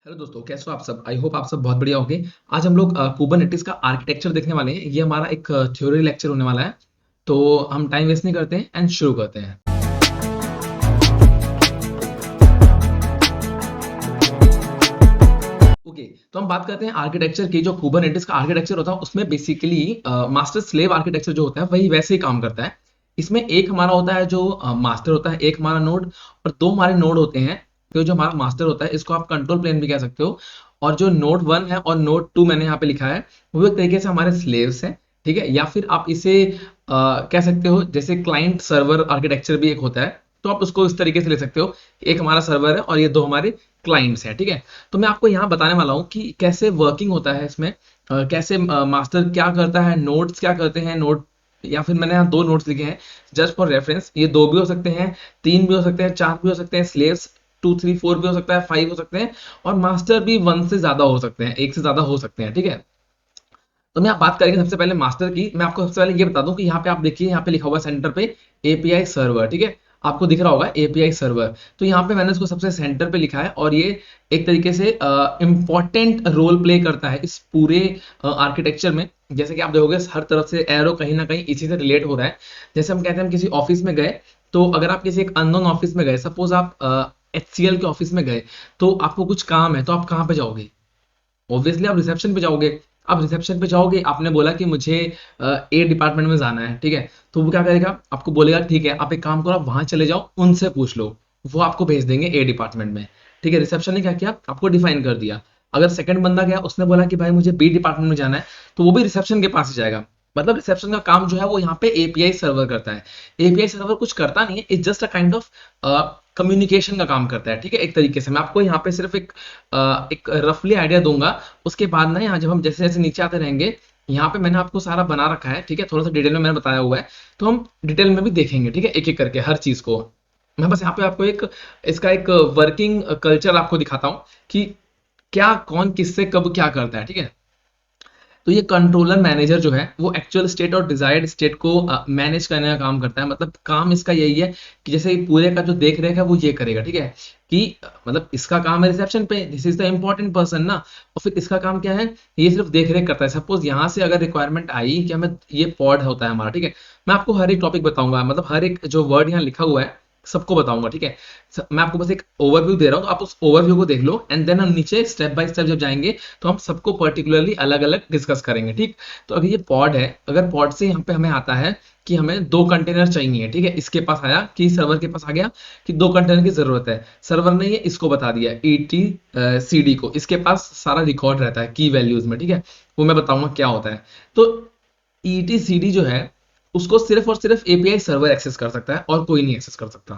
Hello दोस्तों, कैसे हो आप सब। आई होप आप सब बहुत बढ़िया होंगे। आज हम लोग कुबरनेटिस का आर्किटेक्चर देखने वाले हैं। ये हमारा एक थ्योरी लेक्चर होने वाला है। तो हम टाइम वेस्ट नहीं करते हैं एंड शुरू करते हैं। ओके, तो हम बात करते हैं आर्किटेक्चर की। जो कुबरनेटिस का आर्किटेक्चर होता है उसमें बेसिकली मास्टर स्लेव आर्किटेक्चर जो होता है वही वैसे ही काम करता है। इसमें एक हमारा होता है जो मास्टर होता है, एक हमारा नोड और दो हमारे नोड होते हैं। तो जो हमारा मास्टर होता है इसको आप कंट्रोल प्लेन भी कह सकते हो, और जो नोड 1 है और नोड 2 मैंने यहाँ पे लिखा है वो एक तरीके से हमारे स्लेव्स हैं। ठीक है, या फिर आप इसे कह सकते हो जैसे क्लाइंट सर्वर आर्किटेक्चर भी एक होता है, तो आप उसको इस तरीके से ले सकते हो। एक हमारा सर्वर है और ये दो हमारे क्लाइंट्स हैं। ठीक है, तो मैं आपको यहाँ बताने वाला हूँ कि कैसे वर्किंग होता है इसमें, कैसे मास्टर क्या करता है, नोड्स क्या करते हैं, नोड या फिर मैंने यहाँ दो नोट्स लिखे हैं जस्ट फॉर रेफरेंस। ये दो भी हो सकते हैं, तीन भी हो सकते हैं, चार भी हो सकते हैं, स्लेव्स 2 3 4 भी हो सकता है, 5 हो सकते हैं, और मास्टर भी 1 से ज्यादा हो सकते हैं, एक से ज्यादा हो सकते हैं। ठीक है, तो मैं आप बात करेंगे सबसे पहले मास्टर की। मैं आपको सबसे पहले ये बता दूं कि यहाँ पे आप देखिए, यहाँ पे लिखा हुआ है सेंटर पे एपीआई सर्वर। ठीक है, आपको दिख रहा होगा एपीआई सर्वर। तो यहाँ पे मैंने इसको सबसे सेंटर पे लिखा है, और ये एक तरीके से इंपॉर्टेंट रोल प्ले करता है इस पूरे आर्किटेक्चर में। जैसे कि आप देखोगे हर तरफ से एरो कहीं ना कहीं इसी से रिलेट हो रहा है। जैसे हम कहते हैं हम किसी ऑफिस में गए, तो अगर आप किसी एक अननोन ऑफिस में गए, सपोज आप एचसीएल के ऑफिस में गए, तो आपको कुछ काम है, तो आप कहाँ पे जाओगे? ऑब्वियसली आप रिसेप्शन पे जाओगे। आप रिसेप्शन पे जाओगे, आपने बोला कि मुझे ए डिपार्टमेंट में जाना है। ठीक है, तो वो क्या करेगा, आपको बोलेगा ठीक है आप एक काम करो, आप वहां चले जाओ, उनसे पूछ लो, वो आपको भेज देंगे ए डिपार्टमेंट में। ठीक है, रिसेप्शन ने क्या किया, आपको डिफाइन कर दिया। अगर सेकंड बंदा गया, उसने बोला कि भाई मुझे बी डिपार्टमेंट में जाना है, तो वो भी रिसेप्शन के पास ही जाएगा। मतलब रिसेप्शन का काम जो है वो यहाँ पे एपीआई सर्वर करता है। एपीआई सर्वर कुछ करता नहीं है, it's just a kind of communication का काम करता है। ठीक है, एक तरीके से मैं आपको यहाँ पे सिर्फ एक रफली आइडिया दूंगा। उसके बाद ना यहाँ जब हम जैसे जैसे नीचे आते रहेंगे, यहाँ पे मैंने आपको सारा बना रखा है। ठीक है, थोड़ा सा डिटेल में मैंने बताया हुआ है, तो हम डिटेल में भी देखेंगे। ठीक है, एक एक करके हर चीज को। मैं बस यहाँ पे आपको एक इसका एक वर्किंग कल्चर आपको दिखाता हूँ कि क्या कौन किससे कब क्या करता है। ठीक है, तो ये कंट्रोलर मैनेजर जो है वो एक्चुअल स्टेट और डिजायर्ड स्टेट को मैनेज करने का काम करता है। मतलब काम इसका यही है कि जैसे पूरे का जो देख रेख है वो ये करेगा। ठीक है, कि मतलब इसका काम है रिसेप्शन पे, this is the important person ना। और फिर इसका काम क्या है, ये सिर्फ देख रेख करता है। सपोज यहाँ से अगर रिक्वायरमेंट आई कि हमें ये पॉड होता है हमारा। ठीक है, मैं आपको हर एक टॉपिक बताऊंगा, मतलब हर एक जो वर्ड यहाँ लिखा हुआ है सबको बताऊंगा। ठीक है, मैं आपको बस एक ओवरव्यू दे रहा हूँ, तो आप उस ओवरव्यू को देख लो, एंड देन हम नीचे स्टेप बाय स्टेप जब जाएंगे तो हम सबको पर्टिकुलरली अलग अलग डिस्कस करेंगे। ठीक, तो अगर ये पॉड है, अगर पॉड से यहाँ पे हमें आता है कि हमें दो कंटेनर चाहिए। ठीक है, इसके पास आया कि सर्वर के पास आ गया कि दो कंटेनर की जरूरत है। सर्वर ने ये इसको बता दिया ईटी सीडी को, इसके पास सारा रिकॉर्ड रहता है की वैल्यूज में। ठीक है, वो मैं बताऊंगा क्या होता है। तो ईटी सीडी जो है उसको सिर्फ और सिर्फ एपीआई सर्वर एक्सेस कर सकता है और कोई नहीं एक्सेस कर सकता।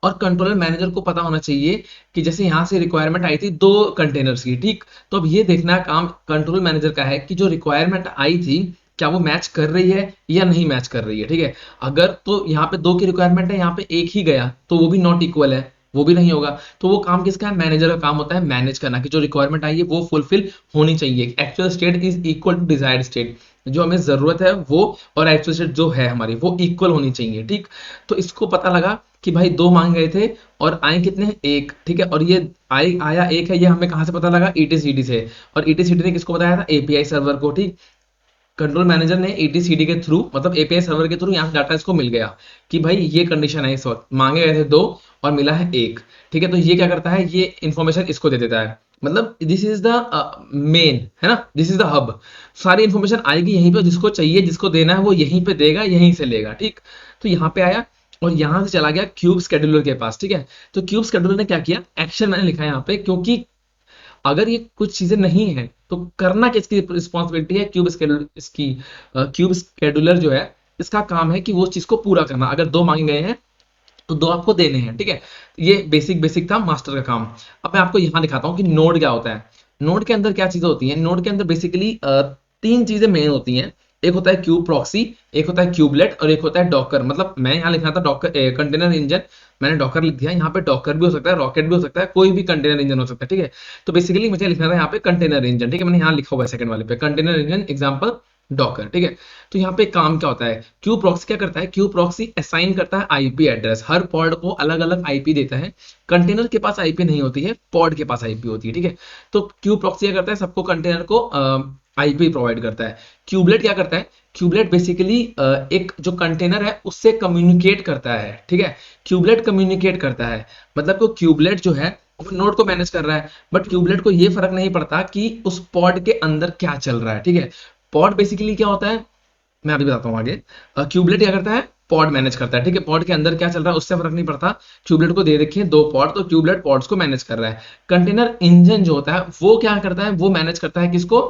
और कंट्रोलर मैनेजर को पता होना चाहिए कि जैसे यहां से रिक्वायरमेंट आई थी दो कंटेनर्स की। ठीक, तो अब ये देखना काम कंट्रोल मैनेजर का है कि जो रिक्वायरमेंट आई थी क्या वो मैच कर रही है या नहीं मैच कर रही है। ठीक है, अगर तो यहाँ पे दो की रिक्वायरमेंट है, यहाँ पे एक ही गया, तो वो भी नॉट इक्वल है, वो भी नहीं होगा। तो वो काम किसका है, मैनेजर का काम होता है मैनेज करना कि जो रिक्वायरमेंट आई है वो फुलफिल होनी चाहिए। Actual state is equal to desired state, जो हमें जरूरत है वो और एक्चुअल स्टेट जो है हमारी वो इक्वल होनी चाहिए। ठीक, तो इसको पता लगा कि भाई दो मांगे गए थे और आए कितने, एक। ठीक है, और ये आया एक है, ये हमें कहां से पता लगा, ईटीसीडी से। और ईटीसीडी ने किसको बताया था, एपीआई सर्वर को। ठीक, कंट्रोल मैनेजर ने ईटीसीडी के थ्रू मतलब एपीआई सर्वर के थ्रू यहाँ से डाटा इसको मिल गया कि भाई ये कंडीशन है, इस वक्त मांगे गए थे दो और मिला है एक। ठीक है, तो ये क्या करता है, ये इंफॉर्मेशन इसको दे देता है। मतलब दिस इज द मेन, है ना, दिस इज द हब। सारी इंफॉर्मेशन आएगी यहीं पे, जिसको चाहिए जिसको देना है वो यहीं पे देगा, यहीं से लेगा। ठीक, तो यहाँ पे आया और यहां से चला गया क्यूब स्केड्यूलर के पास। ठीक है, तो क्यूब स्केड्यूलर ने क्या किया, एक्शन मैंने लिखा है यहाँ पे, क्योंकि अगर ये कुछ चीजें नहीं है तो करना किसकी रिस्पॉन्सिबिलिटी है, क्यूब स्केड्यूलर। इसकी क्यूब स्केड्यूलर जो है इसका काम है कि वो चीज को पूरा करना। अगर दो मांगे गए हैं तो दो आपको देने हैं। ठीक है, ये बेसिक बेसिक था मास्टर का काम। अब मैं आपको यहां दिखाता हूँ कि नोड क्या होता है। नोड के अंदर क्या चीजें होती हैं, नोड के अंदर बेसिकली तीन चीजें मेन होती हैं। एक होता है क्यूब प्रॉक्सी, एक होता है क्यूबलेट, और एक होता है डॉकर। मतलब मैं यहाँ लिखा था डॉकर कंटेनर इंजन, मैंने डॉकर लिख दिया। यहाँ पे डॉकर भी हो सकता है, रॉकेट भी हो सकता है, कोई भी कंटेनर इंजन हो सकता है। ठीक है, तो बेसिकली मुझे लिखना था यहाँ पे कंटेनर इंजन। ठीक है, मैंने यहाँ लिखा हुआ है सेकंड वाले पे कंटेनर इंजन एग्जाम्पल डॉकर, ठीक है। तो यहाँ पे काम क्या होता है, क्यू प्रॉक्सी क्या करता है, क्यू प्रॉक्सी असाइन करता है आईपी एड्रेस, हर पॉड को अलग अलग आईपी देता है। कंटेनर के पास आईपी नहीं होती है, पॉड के पास आईपी होती है, ठीक है। तो क्यू प्रॉक्सी क्या करता है, सबको कंटेनर को आईपी प्रोवाइड करता है। क्यूबलेट क्या करता है, क्यूबलेट बेसिकली एक जो कंटेनर है उससे कम्युनिकेट करता है, ठीक है। क्यूबलेट कम्युनिकेट करता है, मतलब को क्यूबलेट जो है वो नोड को मैनेज कर रहा है, बट क्यूबलेट को ये फर्क नहीं पड़ता कि उस पॉड के अंदर क्या चल रहा है, ठीक है। पॉड बेसिकली क्या होता है, मैं अभी बताता हूँ आगे। क्यूबलेट क्या करता है, पॉड मैनेज करता है, ठीक है। पॉड के अंदर क्या चल रहा है उससे फर्क नहीं पड़ता। क्यूबलेट को दे रखे दो पॉड, तो क्यूबलेट पॉड्स को मैनेज कर रहा है। कंटेनर इंजन जो होता है वो क्या करता है, वो मैनेज करता है किसको,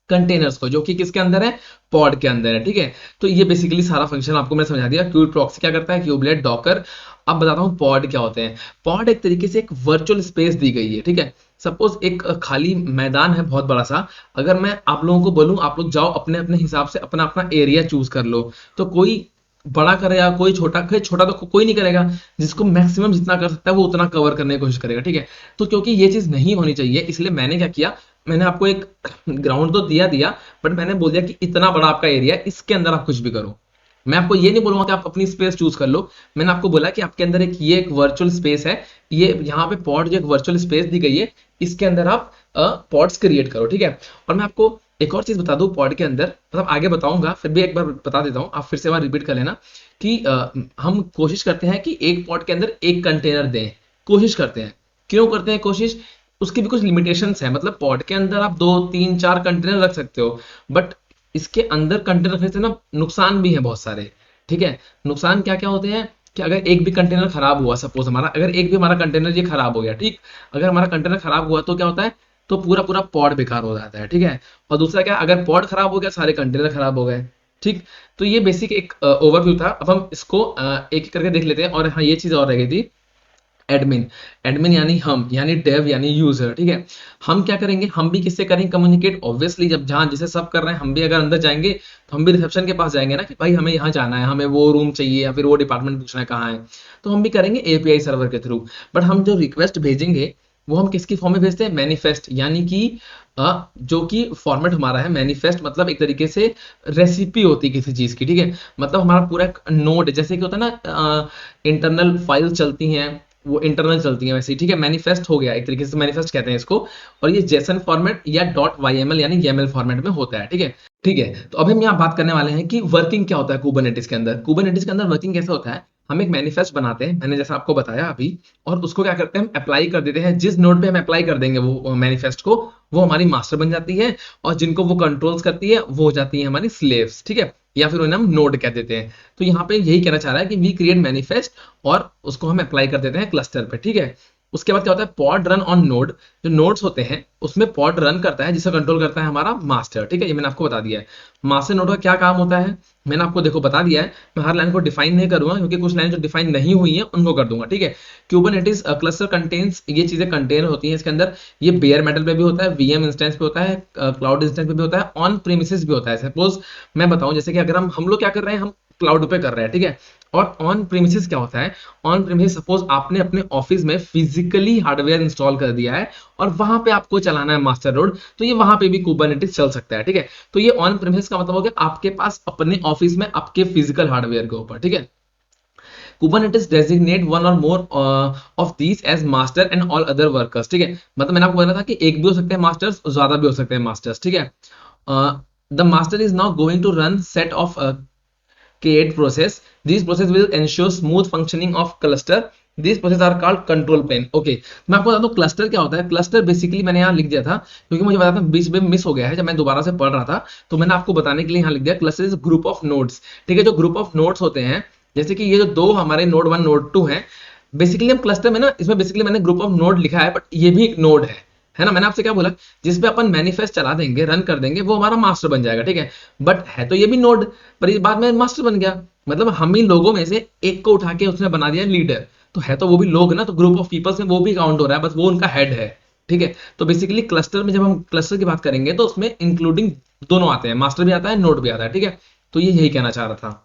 कंटेनर्स को, जो कि किसके अंदर है, पॉड के अंदर है, ठीक है। तो ये बेसिकली सारा फंक्शन आपको मैंने समझा दिया। क्यूब प्रॉक्सी क्या करता है, क्यूबलेट, डॉकर। अब बताता हूँ पॉड क्या होते हैं। पॉड एक तरीके से एक वर्चुअल स्पेस दी गई है, ठीक है। सपोज एक खाली मैदान है बहुत बड़ा सा, अगर मैं आप लोगों को बोलूं आप लोग जाओ अपने अपने हिसाब से अपना अपना एरिया चूज कर लो, तो कोई बड़ा करेगा, कोई छोटा तो कोई नहीं करेगा। जिसको मैक्सिमम जितना कर सकता है वो उतना कवर करने की कोशिश करेगा, ठीक है। तो क्योंकि ये चीज नहीं होनी चाहिए, इसलिए मैंने क्या किया, मैंने आपको एक ग्राउंड तो दिया दिया, बट मैंने बोल दिया कि इतना बड़ा आपका एरिया है, इसके अंदर आप कुछ भी करो। मैं आपको ये नहीं बोलूंगा कि आप अपनी स्पेस चूज कर लो। मैंने आपको बोला कि आपके अंदर एक ये एक वर्चुअल स्पेस है, ये यहाँ पे पॉड जो एक वर्चुअल स्पेस दी गई है, इसके अंदर आप पॉड्स क्रिएट करो, ठीक है। और मैं आपको एक और चीज बता दूं, पॉड के अंदर मतलब आगे बताऊंगा, फिर भी एक बार बता देता हूँ, आप फिर से बार रिपीट कर लेना कि हम कोशिश करते हैं कि एक पॉड के अंदर एक कंटेनर दें, कोशिश करते हैं। क्यों करते हैं कोशिश, उसकी भी कुछ लिमिटेशंस है। मतलब पॉड के अंदर आप 2 3 4 कंटेनर रख सकते हो, बट इसके अंदर कंटेनर रखने से ना नुकसान भी है बहुत सारे, ठीक है। नुकसान क्या क्या होते हैं कि अगर एक भी कंटेनर खराब हुआ, सपोज हमारा अगर एक भी हमारा कंटेनर ये खराब हो गया, ठीक, अगर हमारा कंटेनर खराब हुआ तो क्या होता है, तो पूरा पूरा पॉड बेकार हो जाता है, ठीक है। और दूसरा क्या, अगर पॉड खराब हो गया सारे कंटेनर खराब हो गए, ठीक। तो ये बेसिक एक ओवरव्यू था। अब हम इसको एक एक करके देख लेते हैं। और हाँ, ये चीज और रह गई थी, एडमिन। एडमिन यानी हम, यानी डेव यानी यूजर, ठीक है। हम क्या करेंगे, हम भी किससे करेंगे कम्युनिकेट, ऑब्वियसली जब जहां जैसे सब कर रहे हैं हम भी अगर अंदर जाएंगे तो हम भी रिसेप्शन के पास जाएंगे ना कि भाई हमें यहाँ जाना है, हमें वो रूम चाहिए या फिर वो डिपार्टमेंट पूछना है कहाँ है, तो हम भी करेंगे एपीआई सर्वर के थ्रू। बट हम जो रिक्वेस्ट भेजेंगे वो हम किसकी फॉर्म में भेजते हैं, मैनिफेस्ट, यानी कि जो कि फॉर्मेट हमारा है मैनिफेस्ट, मतलब एक तरीके से रेसिपी होती है किसी चीज की, ठीक है। मतलब हमारा पूरा नोड, जैसे कि होता है ना इंटरनल फाइल चलती हैं, वो इंटरनल चलती है वैसे ही, ठीक है। मैनिफेस्ट हो गया, एक तरीके से मैनिफेस्ट कहते हैं इसको। और ये जेसन फॉर्मेट या डॉट वाईएमएल यानी YAML फॉर्मेट में होता है, ठीक है। ठीक है, तो अभी हम यहाँ बात करने वाले हैं कि वर्किंग क्या होता है कुबरनेटिस के अंदर। कुबरनेटिस के अंदर वर्किंग कैसे होता है, हम एक मैनिफेस्ट बनाते हैं, मैंने जैसा आपको बताया अभी, और उसको क्या करते हैं, हम अप्लाई कर देते हैं। जिस नोड पे हम अप्लाई कर देंगे वो मैनिफेस्ट को, वो हमारी मास्टर बन जाती है, और जिनको वो कंट्रोल्स करती है वो हो जाती है हमारी स्लेव्स, ठीक है। या फिर उन्हें हम नोड कह देते हैं। तो यहाँ पे यही कहना चाह रहा है कि वी क्रिएट मैनिफेस्ट और उसको हम अप्लाई कर देते हैं क्लस्टर पे, ठीक है। उसके बाद क्या होता है, पॉड रन ऑन नोड, जो नोड्स होते हैं उसमें पॉड रन करता है, जिसे कंट्रोल करता है हमारा मास्टर, ठीक है। ये मैंने आपको बता दिया है। मास्टर नोड का क्या काम होता है, मैंने आपको देखो बता दिया है। मैं हर लाइन को डिफाइन नहीं करूंगा क्योंकि कुछ लाइन जो डिफाइन नहीं हुई है उनको कर दूंगा, ठीक है। क्यूबरनेटिस क्लस्टर कंटेन्स, ये चीजें कंटेनर होती हैं इसके अंदर। ये बेयर मेटल पे भी होता है, वीएम इंस्टेंस पे होता है, क्लाउड इंस्टेंस पे भी होता है, ऑन प्रीमिसेस भी होता है। सपोज मैं बताऊं, जैसे कि अगर हम लोग क्या कर रहे हैं, हम क्लाउड पे कर रहे हैं, ठीक है। और ऑन प्रीमिसेस क्या होता है, ऑन प्रीमिसेस सपोज आपने अपने ऑफिस में फिजिकली हार्डवेयर इंस्टॉल कर दिया है और वहां पे आपको चलाना है मास्टर नोड, तो ये वहां पे भी कुबरनेटिस चल सकता है, ठीक है। तो ये ऑन प्रीमिसेस का मतलब हो गया आपके पास अपने ऑफिस में आपके फिजिकल हार्डवेयर के ऊपर, ठीक है। Kubernetes designate one or more of these as master and all other workers, ठीक है। मतलब मैंने आपको बोला था कि एक भी हो सकते हैं मास्टर्स, ज्यादा भी हो सकते हैं मास्टर्स, ठीक है। The master is now going to run set of create process. These process will ensure smooth functioning of cluster. These process are called control plane. Okay, मैं आपको बता दूं क्लस्टर क्या होता है। क्लस्टर बेसिकली मैंने यहाँ लिख दिया था क्योंकि मुझे पता था बीच में मिस हो गया है, जब मैं दोबारा से पढ़ रहा था तो मैंने आपको बताने के लिए यहाँ लिख दिया। Cluster is group of nodes, ठीक है। जो ग्रुप ऑफ नोड्स होते हैं, जैसे कि ये जो दो हमारे नोड 1 नोड 2 हैं, बेसिकली हम क्लस्टर में ना, इसमें बेसिकली मैंने ग्रुप ऑफ नोड लिखा है, बट ये भी एक नोड है ना। मैंने आपसे क्या बोला, जिस पे अपन मैनिफेस्ट चला देंगे, रन कर देंगे, वो हमारा मास्टर बन जाएगा, ठीक है। बट है तो ये भी नोड, पर ये बाद में मास्टर बन गया। मतलब हम ही लोगों में से एक को उठा के उसने बना दिया लीडर, तो है तो वो भी लोग ना, तो ग्रुप ऑफ पीपल्स में वो भी काउंट हो रहा है, बस वो उनका हेड है, ठीक है। तो बेसिकली क्लस्टर में जब हम क्लस्टर की बात करेंगे तो उसमें इंक्लूडिंग दोनों आते हैं, मास्टर भी आता है, नोड भी आता है, ठीक है। तो ये यही कहना चाह रहा था।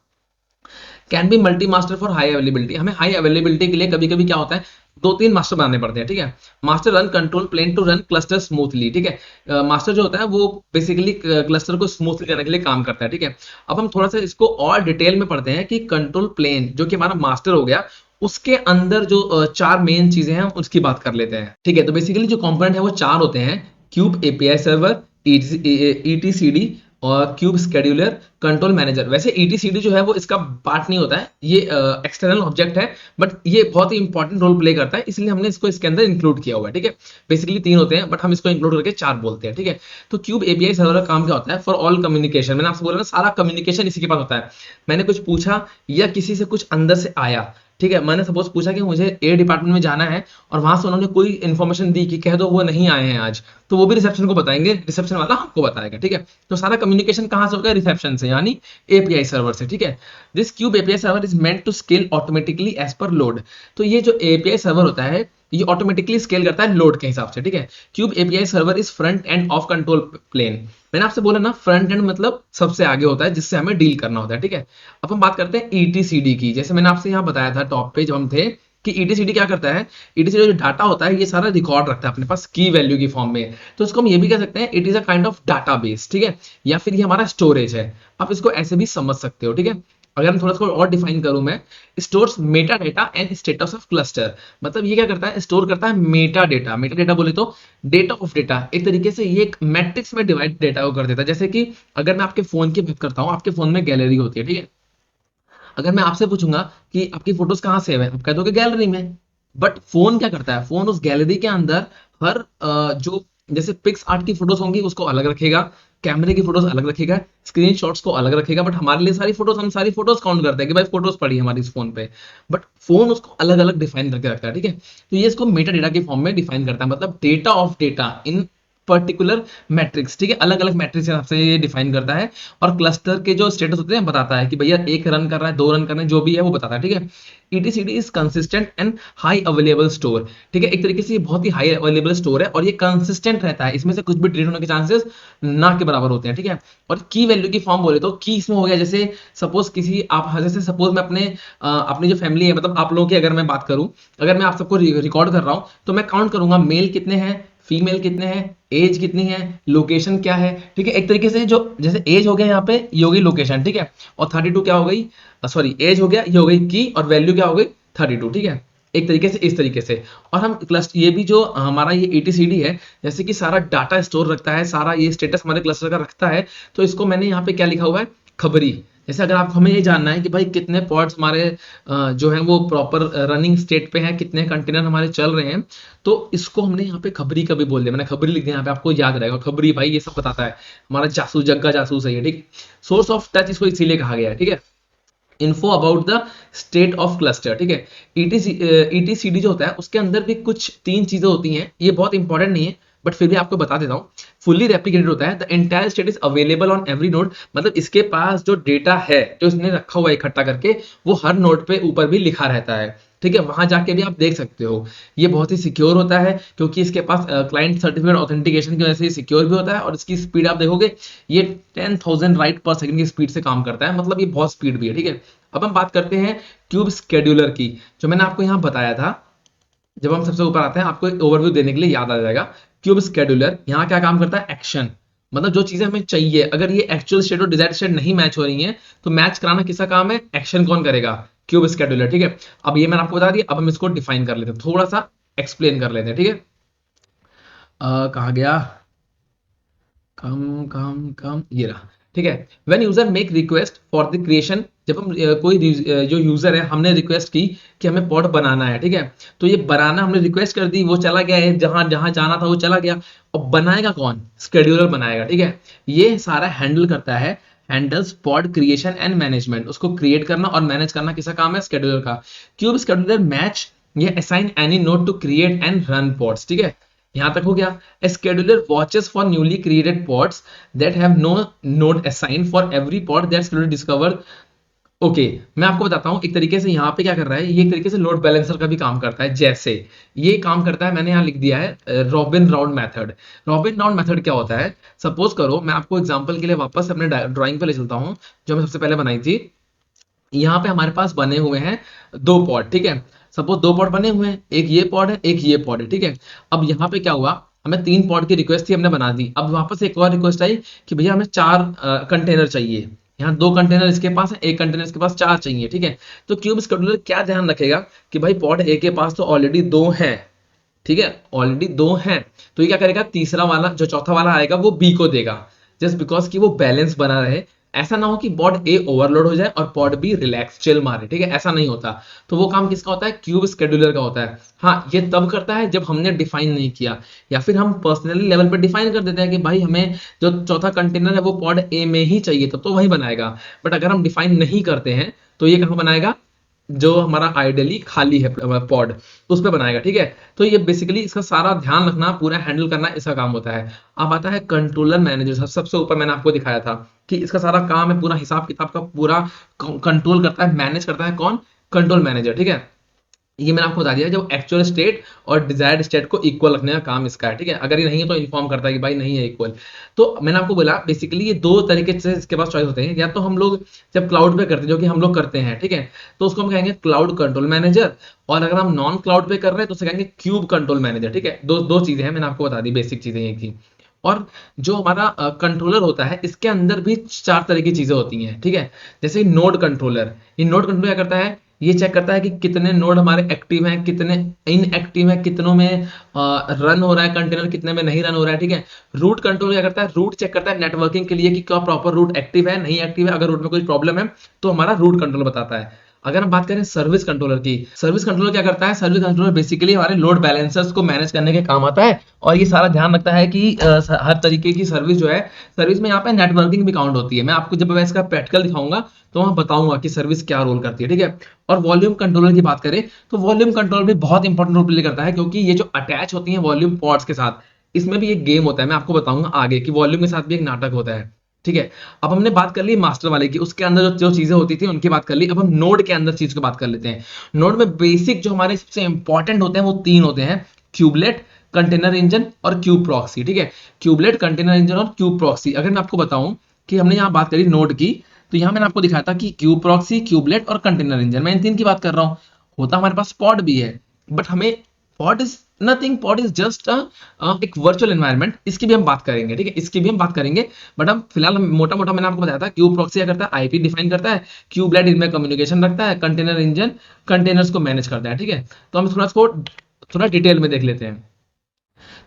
Can be multi master for high availability, हमें हाई अवेलेबिलिटी के लिए कभी कभी क्या होता है, दो तीन मास्टर बनाने पड़ते हैं, ठीक है। Master run control plane to run cluster smoothly, ठीक है। मास्टर जो होता है वो बेसिकली क्लस्टर को स्मूथली करने के लिए काम करता है, ठीक है। अब हम थोड़ा सा इसको और डिटेल में पढ़ते हैं कि कंट्रोल प्लेन जो कि हमारा मास्टर हो गया, उसके अंदर जो चार मेन चीजें हैं हम उसकी बात कर लेते हैं, ठीक है। तो बेसिकली जो कंपोनेंट है वो चार होते हैं: क्यूब एपीआई सर्वर, ईटीसीडी और क्यूब स्केड्यूलर, कंट्रोल मैनेजर। वैसे ईटीसीडी जो है वो इसका पार्ट नहीं होता है, ये एक्सटर्नल ऑब्जेक्ट है, बट ये बहुत ही इंपॉर्टेंट रोल प्ले करता है, इसलिए हमने इसको इसके अंदर इंक्लूड किया हुआ है, ठीक है। बेसिकली तीन होते हैं बट हम इसको इंक्लूड करके चार बोलते हैं, ठीक है। तो क्यूब एपीआई सर्वर का काम क्या होता है? फॉर ऑल कम्युनिकेशन, मैंने आपसे बोला ना सारा कम्युनिकेशन इसी के पास होता है। मैंने कुछ पूछा या किसी से कुछ अंदर से आया, ठीक है, मैंने सपोज पूछा कि मुझे ए डिपार्टमेंट में जाना है और वहां से उन्होंने कोई इन्फॉर्मेशन दी कि कह दो वो नहीं आए हैं आज, तो वो भी रिसेप्शन को बताएंगे, रिसेप्शन वाला हमको बताएगा, ठीक है। तो सारा कम्युनिकेशन कहां से होगा? रिसेप्शन से, यानी एपीआई सर्वर से, ठीक है। This kube API server is meant to scale automatically as per load. तो ये जो एपीआई सर्वर होता है ये ऑटोमेटिकली स्केल करता है लोड के हिसाब से, ठीक है। Kube API server is front end of control plane. मैंने आपसे बोला ना फ्रंट एंड मतलब सबसे आगे होता है जिससे हमें डील करना होता है, ठीक है। अब हम बात करते हैं ईटीसीडी की। जैसे मैंने आपसे यहाँ बताया था टॉप पे जब हम थे कि ईटीसीडी क्या करता है, ईटीसीडी जो डाटा होता है ये सारा रिकॉर्ड रखता है अपने पास की वैल्यू की फॉर्म में। तो इसको हम ये भी कह सकते हैं it is a kind of database, ठीक है, या फिर ये हमारा स्टोरेज है। आप इसको ऐसे भी समझ सकते हो, ठीक है। अगर मैं थोड़ा सा और डिफाइन करूं, मैं stores Meta data and status of cluster. मतलब ये क्या करता है? स्टोर करता है मेटा डेटा। मेटा डेटा बोले तो डेटा ऑफ डेटा, एक तरीके से ये एक मैट्रिक्स में डिवाइड डेटा को कर देता है। जैसे कि अगर मैं आपके फोन की बात करता हूँ, आपके फोन में गैलरी होती है, ठीक है। अगर मैं आपसे पूछूंगा कि आपकी फोटोज कहाँ सेव है, आप कह दोगे गैलरी में। बट फोन क्या करता है? फोन उस गैलरी के अंदर हर जो जैसे पिक्स आर्ट की फोटोज होंगी उसको अलग रखेगा, कैमरे की फोटोज अलग रखेगा, स्क्रीन शॉट्स को अलग रखेगा। बट हमारे लिए सारी फोटोज, हम सारी फोटोज काउंट करते हैं कि भाई फोटोज पड़ी है हमारी इस फोन पे, बट फोन उसको अलग अलग डिफाइन करके रखता है, ठीक है। तो ये इसको मेटा डेटा के फॉर्म में डिफाइन करता है, मतलब data of data in particular matrix, ठीक है, अलग अलग मैट्रिक्स के हिसाब से ये डिफाइन करता है। और क्लस्टर के जो स्टेटस होते हैं बताता है कि भैया एक रन कर रहा है, दो रन कर रहे हैं, जो भी है वो बताता है, ठीक है। ETCD is consistent and high available store, ठीक है। एक तरीके से ये बहुत ही हाई अवेलेबल स्टोर है और ये कंसिस्टेंट रहता है, इसमें से कुछ भी डिलीट होने के चांसेस ना के बराबर होते हैं, ठीक है। और की वैल्यू की फॉर्म बोले तो की इसमें हो गया, जैसे सपोज किसी आप, जैसे सपोज मैं अपने अपनी जो फैमिली है, मतलब आप लोगों की अगर मैं बात करूं, अगर मैं आप सबको रिकॉर्ड कर रहा हूं तो मैं काउंट करूंगा मेल कितने हैं, फीमेल कितने हैं, एज कितनी है, लोकेशन क्या है, ठीक है। एक तरीके से जो जैसे एज हो गया यहाँ पे, ये हो गई लोकेशन, ठीक है। और 32 क्या हो गई, सॉरी एज हो गया, ये हो गई की, और वैल्यू क्या हो गई 32, ठीक है। एक तरीके से इस तरीके से। और हम क्लस्टर, ये भी जो हमारा ये ईटीसीडी है, जैसे कि सारा डाटा स्टोर रखता है, सारा ये स्टेटस हमारे क्लस्टर का रखता है, तो इसको मैंने यहाँ पे क्या लिखा हुआ है, खबरी। जैसे अगर आप, हमें ये जानना है कि भाई कितने पॉड्स हमारे जो है वो प्रॉपर रनिंग स्टेट पे हैं, कितने कंटेनर हमारे चल रहे हैं, तो इसको हमने यहाँ पे खबरी का भी बोल दिया। मैंने खबरी लिख दिया यहाँ पे, आपको याद रहेगा। खबरी भाई ये सब बताता है, हमारा जासूस, जग्गा जासूस है ये, ठीक। सोर्स ऑफ टच इसको इसीलिए कहा गया है, ठीक है। Info about the state of cluster, ठीक है। ईटीसीडी जो होता है उसके अंदर भी कुछ तीन चीजें होती हैं, ये बहुत इंपॉर्टेंट नहीं है बट फिर भी आपको बता देता हूँ। फुल्ली रेप्लिकेटेड होता है, the entire state is available on every node, मतलब इसके पास जो डेटा है जो इसने रखा हुआ है इकट्ठा करके, वो हर नोड पे ऊपर भी लिखा रहता है, ठीक है। वहां जाके भी आप देख सकते हो। ये बहुत ही सिक्योर होता है क्योंकि इसके पास क्लाइंट सर्टिफिकेट ऑथेंटिकेशन की वजह से सिक्योर भी होता है, और इसकी स्पीड आप देखोगे ये 10,000 राइट पर सेकंड की स्पीड से काम करता है, मतलब ये बहुत स्पीड भी है, ठीक है। अब हम बात करते हैं क्यूब स्केड्यूलर की, जो मैंने आपको यहाँ बताया था। जब हम सबसे ऊपर आते हैं आपको एक ओवरव्यू देने के लिए याद आ जाएगा। क्यूब स्केड्यूलर यहाँ क्या काम करता है? एक्शन, मतलब जो चीजें हमें चाहिए, अगर ये एक्चुअल स्टेट और डिजायर्ड स्टेट नहीं मैच हो रही हैं तो मैच कराना किसका काम है? एक्शन कौन करेगा? क्यूब स्केड्यूलर, ठीक है। अब ये मैंने आपको बता दिया, अब हम इसको डिफाइन कर लेते हैं, थोड़ा सा एक्सप्लेन कर लेते हैं, ठीक है। कहा गया, कम कम कम, ये रहा, ठीक है। When user make request for the creation, जब हम जो यूजर है हमने रिक्वेस्ट की कि हमें पॉड बनाना है, ठीक है। तो ये बनाना हमने रिक्वेस्ट कर दी, वो चला गया है जहां जहां जाना था वो चला गया। और बनाएगा कौन? स्केड्यूलर बनाएगा, ठीक है। ये सारा हैंडल करता है, handles pod creation and management, उसको क्रिएट करना और मैनेज करना किसका काम है? स्केड्यूलर का। क्यूब स्केड्यूलर मैच ये assign any node to create and run pods, ठीक है। यहां तक हो गया। A scheduler watches for newly created pods that have no node assigned for every pod that scheduler discover। Okay, मैं आपको बताता हूं एक तरीके से यहाँ पे क्या कर रहा है, ये एक तरीके से लोड बैलेंसर का भी काम करता है। जैसे ये काम करता है, मैंने यहाँ लिख दिया है robin round method. Robin round method क्या होता है? सपोज करो, मैं आपको एग्जांपल के लिए वापस अपने ड्राइंग पे ले चलता हूँ जो मैं सबसे पहले बनाई थी। यहाँ पे हमारे पास बने हुए हैं दो पॉड, ठीक है। सपोज दो पॉड बने हुए हैं, एक ये पॉड है, एक ये पॉड है, ठीक है। अब यहाँ पे क्या हुआ, हमें 3 पॉड की रिक्वेस्ट थी, हमने बना दी। अब वापस एक और रिक्वेस्ट आई कि भैया हमें 4 कंटेनर चाहिए। यहाँ 2 कंटेनर इसके पास है, एक कंटेनर इसके पास, 4 चाहिए, ठीक है। तो क्यूब स्केड्यूलर क्या ध्यान रखेगा कि भाई पॉड ए के पास तो ऑलरेडी 2 है, ठीक है, ऑलरेडी 2 हैं। तो ये क्या करेगा, तीसरा वाला जो चौथा वाला आएगा वो बी को देगा, जस्ट बिकॉज कि वो बैलेंस बना रहे। ऐसा ना हो कि पॉड ए ओवरलोड हो जाए और पॉड बी रिलैक्स चिल मारे, ठीक है, ऐसा नहीं होता। तो वो काम किसका होता है, क्यूब स्केड्यूलर का होता है। हाँ, ये तब करता है जब हमने डिफाइन नहीं किया, या फिर हम पर्सनली लेवल पे डिफाइन कर देते हैं कि भाई हमें जो चौथा कंटेनर है वो पॉड ए में ही चाहिए, तब तो वही बनाएगा। बट अगर हम डिफाइन नहीं करते हैं तो ये कहाँ बनाएगा, जो हमारा आइडियली खाली है पॉड, उस पे बनाएगा, ठीक है। तो ये बेसिकली इसका सारा ध्यान रखना, पूरा हैंडल करना इसका काम होता है। अब आता है कंट्रोलर मैनेजर, सबसे ऊपर मैंने आपको दिखाया था कि इसका सारा काम है, पूरा हिसाब किताब का पूरा कंट्रोल करता है, मैनेज करता है कौन, कंट्रोल मैनेजर, ठीक है। ये मैंने आपको बता दिया, जो एक्चुअल स्टेट और डिजायर्ड स्टेट को इक्वल रखने का काम इसका है, ठीक है। अगर ये नहीं है तो इन्फॉर्म करता है कि भाई नहीं है इक्वल। तो मैंने आपको बोला बेसिकली ये दो तरीके से इसके पास चॉइस होते हैं। या तो हम लोग जब क्लाउड पे करते हैं, जो कि हम लोग करते हैं, ठीक है, तो उसको हम कहेंगे क्लाउड कंट्रोल मैनेजर। और अगर हम नॉन क्लाउड पे कर रहे हैं तो उसे कहेंगे क्यूब कंट्रोल मैनेजर, ठीक है। दो दो चीजें हैं, मैंने आपको बता दी बेसिक चीजें ये की। और जो हमारा कंट्रोलर होता है, इसके अंदर भी 4 तरह की चीजें होती हैं, ठीक है। जैसे नोड कंट्रोलर, ये नोड कंट्रोलर क्या करता है, ये चेक करता है कि कितने नोड हमारे एक्टिव हैं, कितने इनएक्टिव हैं, कितनों में रन हो रहा है कंटेनर, कितने में नहीं रन हो रहा है, ठीक है। रूट कंट्रोल क्या करता है, रूट चेक करता है नेटवर्किंग के लिए कि क्या प्रॉपर रूट एक्टिव है, नहीं एक्टिव है। अगर रूट में कोई प्रॉब्लम है तो हमारा रूट कंट्रोल बताता है। अगर हम बात करें सर्विस कंट्रोलर की, सर्विस कंट्रोलर क्या करता है, सर्विस कंट्रोलर बेसिकली हमारे लोड बैलेंसर्स को मैनेज करने के काम आता है। और ये सारा ध्यान रखता है कि हर तरीके की सर्विस जो है, सर्विस में यहाँ पे नेटवर्किंग भी काउंट होती है। मैं आपको जब मैं इसका प्रैक्टिकल दिखाऊंगा तो वहां बताऊंगा कि सर्विस क्या रोल करती है, ठीक है। और वॉल्यूम कंट्रोलर की बात करें तो वॉल्यूम कंट्रोलर भी बहुत इंपॉर्टेंट रोल प्ले करता है, क्योंकि ये जो अटैच होती है वॉल्यूम पॉड्स के साथ, इसमें भी एक गेम होता है। मैं आपको बताऊंगा आगे कि वॉल्यूम के साथ भी एक नाटक होता है, ठीक है। अब हमने बात कर ली मास्टर वाले की, उसके अंदर जो चीजें होती थी उनकी बात कर ली। अब हम नोड के अंदर चीज की बात कर लेते हैं। नोड में बेसिक जो हमारे सबसे इंपॉर्टेंट होते हैं वो 3 होते हैं, क्यूबलेट, कंटेनर इंजन और क्यूब प्रॉक्सी, ठीक है। क्यूबलेट, कंटेनर इंजन और क्यूब प्रॉक्सी। अगर मैं आपको बताऊं कि हमने यहाँ बात करी नोड की, तो यहाँ मैंने आपको दिखाया था कि क्यूब प्रॉक्सी, क्यूबलेट और कंटेनर इंजन, मैं इन 3 की बात कर रहा हूँ। होता हमारे पास पॉड भी है, बट हमें pod is nothing, pod is just एक वर्चुअल एनवायरनमेंट। इसकी भी हम बात करेंगे, ठीक है, इसकी भी हम बात करेंगे। बट हम फिलहाल मोटा मोटा मैंने आपको बताया था क्यूब प्रॉक्सी क्या करता है, आईपी डिफाइन करता है, क्यूबलेट इनमें कम्युनिकेशन रखता है, कंटेनर इंजन कंटेनर्स को मैनेज करता है, ठीक है। तो हम थोड़ा इसको थोड़ा डिटेल में देख लेते हैं।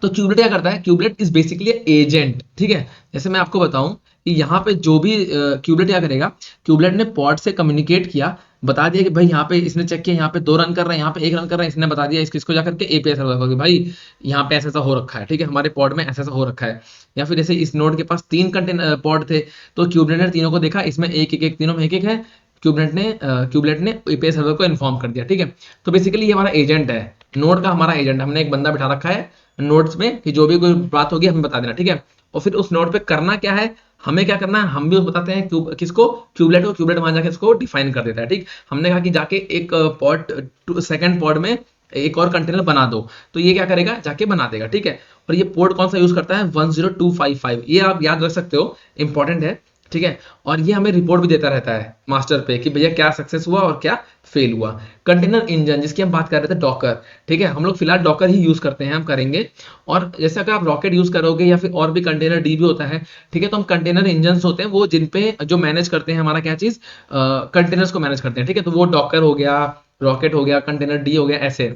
तो क्यूबलेट क्या करता है, क्यूबलेट इज बेसिकली एजेंट, ठीक है। जैसे मैं आपको बताऊं कि यहाँ पे जो भी क्यूबलेट क्या करेगा, क्यूबलेट ने पॉड से कम्युनिकेट किया, बता दिया कि भाई यहाँ पे इसने चेक किया, यहाँ पे 2 रन कर रहे हैं, यहाँ पे 1 रन कर रहे हैं, इसने बता दिया इसको जाकर के एपीआई सर्वर को कि भाई यहाँ पे ऐसा ऐसा हो रखा है, ठीक है, हमारे पॉड में ऐसा ऐसा हो रखा है। या फिर जैसे इस नोड के पास 3 कंटेनर पॉड थे, तो क्यूबलेट ने तीनों को देखा, इसमें एक तीनों में एक है। क्यूबलेट ने एपीआई सर्वर को इन्फॉर्म कर दिया, ठीक है। तो बेसिकली ये हमारा एजेंट है, नोड का हमारा एजेंट। हमने एक बंदा बिठा रखा है नोड्स में कि जो भी कोई बात होगी हमें बता देना, ठीक है। और फिर उस नोड पे करना क्या है, हमें क्या करना है, हम भी बताते हैं किसको, क्यूबलेट को। क्यूबलेट वहां जाके इसको डिफाइन कर देता है, ठीक। हमने कहा कि जाके एक पॉड, सेकंड पॉड में एक और कंटेनर बना दो, तो ये क्या करेगा, जाके बना देगा, ठीक है। और ये पोर्ट कौन सा यूज करता है, 10255, ये आप याद रख सकते हो, इंपॉर्टेंट है, ठीक है। और ये हमें रिपोर्ट भी देता रहता है मास्टर पे कि भैया क्या सक्सेस हुआ और क्या फेल हुआ। कंटेनर इंजन जिसकी हम बात कर रहे थे, डॉकर, ठीक है, हम लोग फिलहाल डॉकर ही यूज करते हैं, हम करेंगे। और जैसे अगर आप रॉकेट यूज करोगे या फिर और भी कंटेनर डी भी होता है, ठीक है, तो हम कंटेनर इंजन होते हैं वो जिन पे जो मैनेज करते हैं हमारा क्या चीज, कंटेनर्स को मैनेज करते हैं, ठीक है। तो वो डॉकर हो गया, रॉकेट हो गया, कंटेनर डी हो गया, ऐसे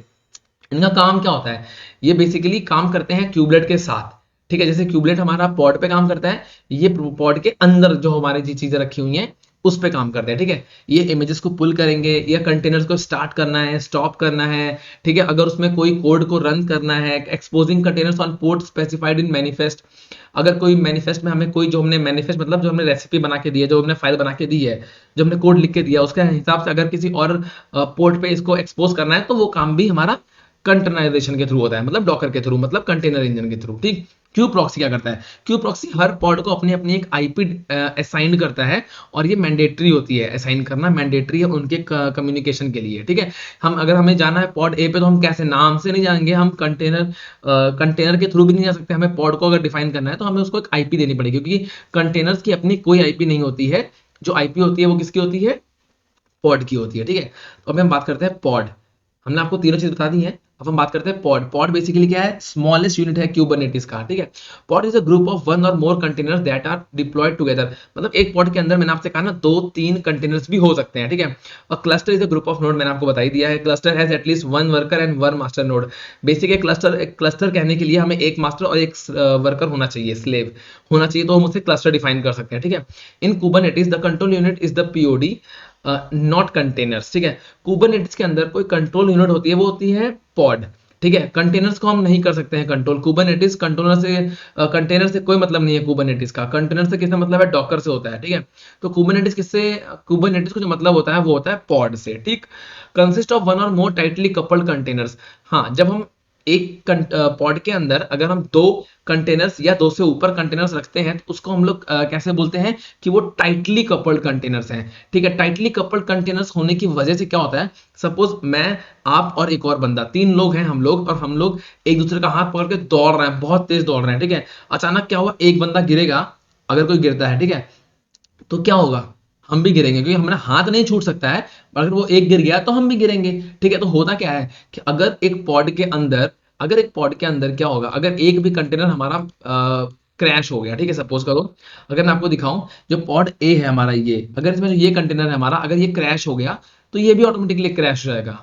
इनका काम क्या होता है, ये बेसिकली काम करते हैं क्यूबलेट के साथ, ठीक है। जैसे क्यूबलेट हमारा पॉड पे काम करता है, ये पॉड के अंदर जो हमारी जी चीजें रखी हुई हैं उस पे काम करते हैं, ठीक है। ये इमेजेस को पुल करेंगे, या कंटेनर्स को स्टार्ट करना है, स्टॉप करना है, ठीक है। अगर उसमें कोई कोड को रन करना है, exposing containers on port specified in manifest. अगर कोई मैनिफेस्ट में हमें कोई, जो हमने मैनिफेस्ट मतलब जो हमने रेसिपी बना के दी है, जो हमने फाइल बना के दी है, जो हमने कोड लिख के दिया, उसके हिसाब से अगर किसी और पोर्ट पे इसको एक्सपोज करना है, तो वो काम भी हमारा कंटेनराइजेशन के थ्रू होता है, मतलब डॉकर के थ्रू, मतलब कंटेनर इंजन के थ्रू, ठीक। क्यू प्रॉक्सी क्या करता है, क्यू प्रॉक्सी हर पॉड को अपनी अपनी एक आईपी असाइन करता है, और ये मैंडेटरी होती है, असाइन करना मैंडेटरी है उनके कम्युनिकेशन के लिए, ठीक है। हम अगर हमें जाना है पॉड ए पे, तो हम कैसे, नाम से नहीं जाएंगे, हम कंटेनर के थ्रू भी नहीं जा सकते। हमें पॉड को अगर डिफाइन करना है तो हमें उसको एक आईपी देनी पड़ेगी, क्योंकि कंटेनर्स की अपनी कोई आईपी नहीं होती है। जो आईपी होती है वो किसकी होती है, पॉड की होती है, ठीक है। तो अभी हम बात करते हैं पॉड। हमने आपको तीनों चीज बता दी है। अब हम बात करते हैं पॉड। पॉड बेसिकली क्या है, स्मॉलेस्ट यूनिट है क्यूबरनेटिस का, ठीक है। Pod is a group of one और more containers that are deployed together, मतलब एक पॉड के अंदर मैंने आपसे कहा ना 2-3 कंटेनर्स भी हो सकते हैं, ठीक है। और cluster is a group of node, मैंने आपको बता ही दिया है। Cluster has at least one worker and one master node. Basic एक क्लस्टर कहने के लिए हमें एक मास्टर और एक वर्कर होना चाहिए, स्लेव होना चाहिए, तो हम उसे क्लस्टर डिफाइन कर सकते हैं, ठीक है। In Kubernetes the control unit is the POD, not containers, ठीक है। कुबरनेटिस के अंदर कोई कंट्रोल यूनिट होती है, वो होती है पॉड, ठीक है। कंटेनर्स को हम नहीं कर सकते हैं कंट्रोल। कुबरनेटिस कंट्रोलर से, कंटेनर से कोई मतलब नहीं है। कुबरनेटिस का कंटेनर से किससे मतलब है, डॉकर से होता है, ठीक है। तो कुबरनेटिस किससे, कुबरनेटिस को जो मतलब होता है वो होता है पॉड से, ठीक। कंसिस्ट ऑफ वन और मोर टाइटली कपल्ड कंटेनर्स, हाँ, जब हम एक पॉड के अंदर अगर हम दो कंटेनर्स या दो से ऊपर कंटेनर्स रखते हैं, तो उसको हम लोग कैसे बोलते हैं कि वो टाइटली कपल्ड कंटेनर्स हैं, ठीक है। टाइटली कपल्ड कंटेनर्स होने की वजह से क्या होता है, सपोज मैं, आप और एक और बंदा, 3 लोग हैं हम लोग, और हम लोग एक दूसरे का हाथ पकड़ के दौड़ रहे हैं, बहुत तेज दौड़ रहे हैं, ठीक है। अचानक क्या हुआ, एक बंदा गिरेगा, अगर कोई गिरता है, ठीक है, तो क्या होगा, हम भी गिरेंगे, क्योंकि हमारा हाथ नहीं छूट सकता है, अगर वो एक गिर गया तो हम भी गिरेंगे, ठीक है। तो होता क्या है कि अगर एक पॉड के अंदर क्या होगा, अगर एक भी कंटेनर हमारा क्रैश हो गया, ठीक है, सपोज करो, अगर मैं आपको दिखाऊं, जो पॉड ए है हमारा, ये अगर इसमें जो ये कंटेनर है हमारा, अगर ये क्रैश हो गया, तो ये भी ऑटोमेटिकली क्रैश हो जाएगा।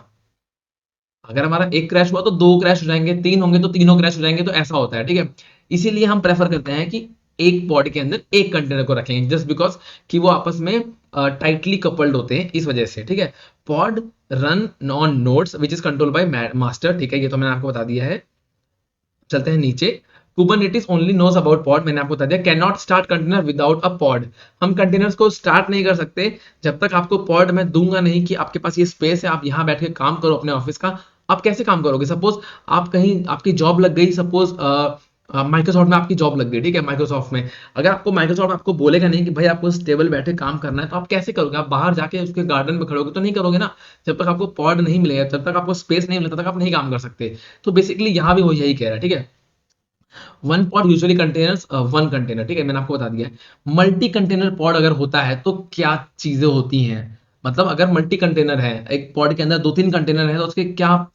अगर हमारा एक क्रैश हुआ तो दो क्रैश हो जाएंगे, तीन होंगे तो तीनों क्रैश हो जाएंगे, तो ऐसा होता है, ठीक है। इसीलिए हम प्रेफर करते हैं कि एक पॉड के अंदर एक कंटेनर को रखेंगे, जस्ट बिकॉज कि वो आपस में टाइटली कपल्ड होते हैं, इस वजह से, ठीक है। Pod run on nodes which is control by master, ठीक है, ये तो मैंने आपको बता दिया है। चलते हैं नीचे। Kubernetes only knows about pod, मैंने आपको बता दिया। Can not start container without a pod, हम कंटेनर्स को स्टार्ट नहीं कर सकते जब तक आपको पॉड मैं दूंगा नहीं, कि आपके पास ये स्पेस है, आप यहाँ बैठ के काम करो अपने ऑफिस का। आप कैसे काम करोगे, सपोज आप कहीं आपकी जॉब लग गई, सपोज माइक्रोसॉफ्ट में आपकी जॉब लग गई, ठीक है, माइक्रोसॉफ्ट में। अगर आपको माइक्रोसॉफ्ट आपको बोलेगा नहीं कि भाई आपको टेबल बैठे काम करना है, तो आप कैसे करोगे, आप बाहर जाके उसके गार्डन में खड़े होगे तो नहीं करोगे ना। जब तक आपको पॉड नहीं मिलेगा, जब तक आपको स्पेस नहीं मिलेगा, तब तक आप नहीं काम कर सकते। तो बेसिकली यहाँ भी वो यही कह रहा है, ठीक है। One pod usually containers one container, ठीक है, मैंने आपको बता दिया है। मल्टी कंटेनर पॉड अगर होता है तो क्या चीजें होती हैं, मतलब अगर मल्टी कंटेनर है, एक पॉड के अंदर 2-3 कंटेनर है, तो उसके क्या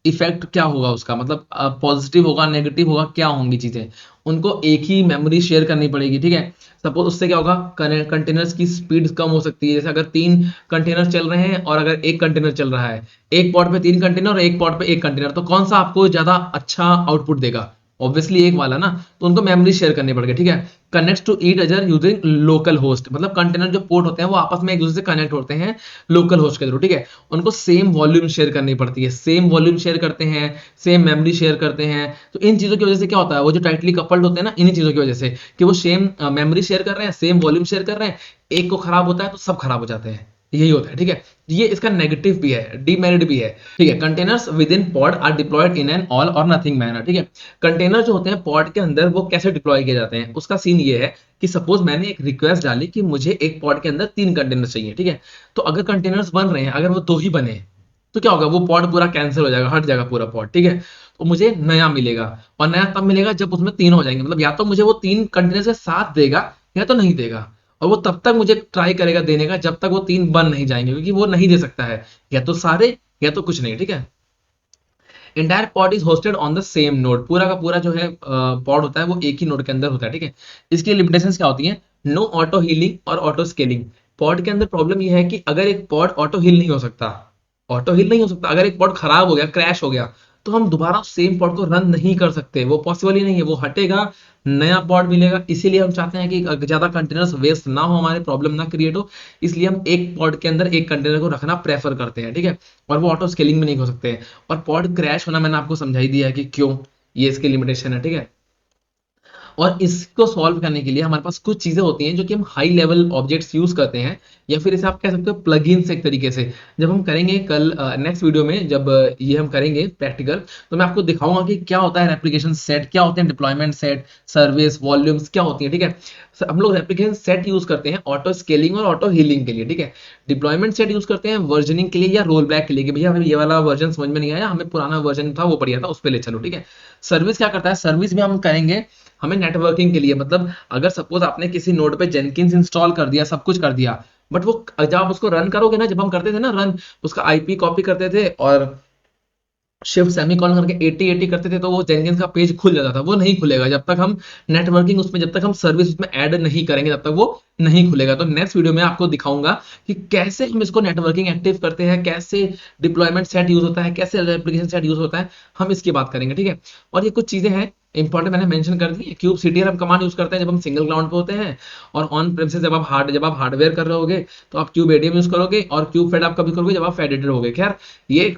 इफेक्ट क्या होगा उसका, मतलब पॉजिटिव होगा, नेगेटिव होगा, क्या होंगी चीजें। उनको एक ही मेमोरी शेयर करनी पड़ेगी, ठीक है। सपोज उससे क्या होगा, कंटेनर्स की स्पीड कम हो सकती है, जैसे अगर 3 कंटेनर चल रहे हैं और अगर एक कंटेनर चल रहा है, एक पॉड पे 3 कंटेनर और एक पॉड पे एक कंटेनर, तो कौन सा आपको ज्यादा अच्छा आउटपुट देगा, ऑब्वियसली एक वाला ना। तो उनको मेमोरी शेयर करनी पड़ेगी, ठीक है। Connect to each other using local host, मतलब कंटेनर जो पोर्ट होते हैं वो आपस में एक दूसरे से कनेक्ट होते हैं लोकल होस्ट के थ्रू, ठीक है। उनको सेम वॉल्यूम शेयर करनी पड़ती है, सेम वॉल्यूम शेयर करते हैं, सेम मेमोरी शेयर करते हैं। तो इन चीजों की वजह से क्या होता है, वो जो टाइटली कपल्ड होते हैं ना, इन्हीं चीजों की वजह से, कि वो सेम मेमोरी शेयर कर रहे हैं, सेम वॉल्यूम शेयर कर रहे हैं, एक को खराब होता है तो सब खराब हो जाते हैं, यही होता है, ठीक है। ये इसका नेगेटिव भी है, डीमेरिट भी है, ठीक है। Containers within pod are deployed in an all और नथिंग मैनर, ठीक है। कंटेनर जो होते हैं पॉड के अंदर, वो कैसे डिप्लॉय किए जाते हैं, उसका सीन ये है कि सपोज मैंने एक रिक्वेस्ट डाली कि मुझे एक पॉड के अंदर 3 कंटेनर चाहिए, ठीक है। तो अगर कंटेनर्स बन रहे हैं, अगर वो 2 ही बने, तो क्या होगा, वो पॉड पूरा कैंसिल हो जाएगा, हट जाएगा पूरा पॉड, ठीक है। तो मुझे नया मिलेगा, और नया तब मिलेगा जब उसमें 3 हो जाएंगे, मतलब या तो मुझे वो 3 कंटेनर के साथ देगा या तो नहीं देगा। और वो तब तक मुझे ट्राई करेगा देने का जब तक वो 3 बन नहीं जाएंगे, क्योंकि वो नहीं दे सकता है, या तो सारे या तो कुछ नहीं, ठीक है। Entire pod is hosted on the same node, पूरा का पूरा जो है पॉड होता है वो एक ही नोड के अंदर होता है, ठीक है। इसकी लिमिटेशंस क्या होती है, नो ऑटो हीलिंग और ऑटो स्केलिंग। पॉड के अंदर प्रॉब्लम ये है कि अगर एक पॉड ऑटो हील नहीं हो सकता, ऑटो हील नहीं हो सकता, अगर एक पॉड खराब हो गया, क्रैश हो गया, तो हम दोबारा सेम पॉड को रन नहीं कर सकते, वो पॉसिबल ही नहीं है, वो हटेगा, नया पॉड मिलेगा। इसीलिए हम चाहते हैं कि ज्यादा कंटेनर्स वेस्ट ना हो, हमारे प्रॉब्लम ना क्रिएट हो, इसलिए हम एक पॉड के अंदर एक कंटेनर को रखना प्रेफर करते हैं, ठीक है। और वो ऑटो स्केलिंग में नहीं हो सकते हैं। और पॉड क्रैश होना मैंने आपको समझा ही दिया है कि क्यों, ये इसकी लिमिटेशन है, ठीक है। और इसको सॉल्व करने के लिए हमारे पास कुछ चीजें होती हैं जो कि हम हाई लेवल ऑब्जेक्ट्स यूज करते हैं, या फिर इसे आप कह सकते हो प्लगइन्स एक तरीके से। जब हम करेंगे कल नेक्स्ट वीडियो में, जब ये हम करेंगे प्रैक्टिकल, तो मैं आपको दिखाऊंगा कि क्या होता है रेप्लिकेशन सेट, क्या होते हैं डिप्लॉयमेंट सेट, सर्विस वॉल्यूम्स क्या होती है, ठीक है। हम लोग रेप्लिकेशन सेट यूज करते हैं ऑटो स्केलिंग और ऑटो हीलिंग के लिए, ठीक है। डिप्लॉयमेंट सेट यूज करते हैं वर्जनिंग के लिए या रोल बैक के लिए, कि भैया हमें ये वाला वर्जन समझ में नहीं आया, हमें पुराना वर्जन था वो बढ़िया था, उस पर ले चलो, ठीक है। सर्विस क्या करता है, सर्विस में हम करेंगे हमें नेटवर्किंग के लिए, मतलब अगर सपोज आपने किसी नोड पे जेनकिंस इंस्टॉल कर दिया, सब कुछ कर दिया, बट वो जब आप उसको रन करोगे ना, जब हम करते थे ना रन, उसका आईपी कॉपी करते थे और शिफ्ट सेमीकोलन करके 80 करते थे तो वो जेनकिंस का पेज खुल जाता था। वो नहीं खुलेगा जब तक हम नेटवर्किंग उसमें, जब तक हम सर्विस उसमें ऐड नहीं करेंगे, तब तक वो नहीं खुलेगा। तो नेक्स्ट वीडियो में आपको दिखाऊंगा कि कैसे हम इसको नेटवर्किंग एक्टिव करते हैं, कैसे डिप्लॉयमेंट सेट यूज होता है, कैसे एप्लीकेशन सेट यूज होता है, हम इसकी बात करेंगे, ठीक है। और ये कुछ चीजें हैं इंपॉर्टेंट, मैंने मेंशन कर दी है। क्यूब सीटीआर हम कमांड यूज करते हैं जब हम सिंगल क्लाउड पे होते हैं, और ऑन प्रेमिसेस जब आप हार्डवेयर कर रहे होगे तो आप क्यूब एडीएम यूज करोगे, और क्यूब फेड आप कभी करोगे जब आप फेड एडिटर होगे। खैर, ये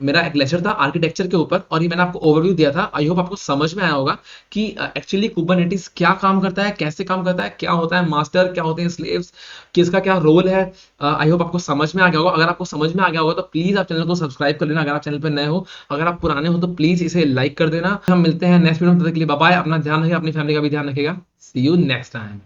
मेरा एक लेक्चर था आर्किटेक्चर के ऊपर, और ये मैंने आपको ओवरव्यू दिया था। आई होप आपको समझ में आया होगा कि एक्चुअली कुबरनेटिस क्या काम करता है, कैसे काम करता है, क्या होता है मास्टर, क्या होते हैं स्लेव्स, किसका क्या रोल है। आई होप आपको समझ में आ गया होगा। अगर आपको समझ में आ गया होगा तो प्लीज आप चैनल को सब्सक्राइब कर लेना, अगर आप चैनल पर नए हो। अगर आप पुराने हो तो प्लीज इसे लाइक कर देना। हम मिलते हैं नेक्स्ट वीडियो में, तब तक के लिए बाय बाय। अपना ध्यान रखिएगा, अपनी फैमिली का भी ध्यान रखिएगा। सी यू नेक्स्ट टाइम।